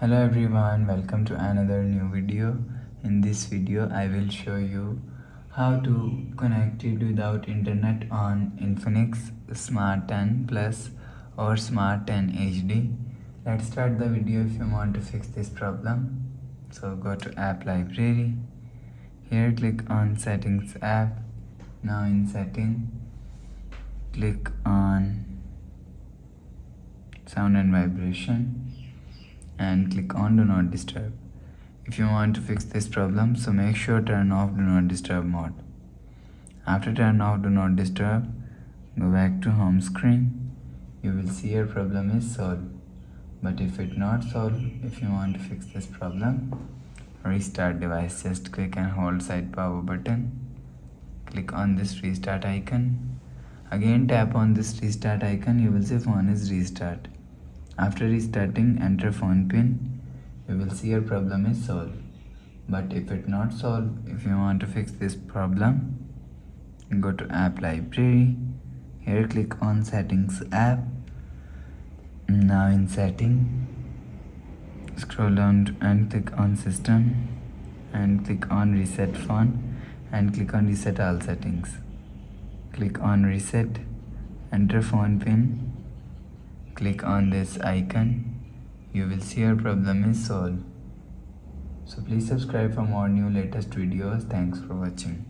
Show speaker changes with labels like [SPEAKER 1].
[SPEAKER 1] Hello everyone, welcome to another new video. In this video I will show you how to connect it without internet on Infinix Smart 10 Plus or Smart 10 HD. Let's start the video. If you want to fix this problem, so go to app library. Here click on settings app. Now in setting, click on sound and vibration and click on do not disturb. If you want to fix this problem, so make sure turn off do not disturb mode. After turn off do not disturb, go back to home screen. You will see your problem is solved. But if it not solved, if you want to fix this problem, restart device. Just click and hold side power button. Click on this restart icon. Again tap on this restart icon. You will see phone is restart. After restarting, enter phone pin. You will see your problem is solved. But if it not solved, if you want to fix this problem, go to app library. Here click on settings app. Now in setting, scroll down and click on system and click on reset phone and click on reset all settings. Click on reset, enter phone pin. Click on this icon. You will see your problem is solved. So please subscribe for more new latest videos. Thanks for watching.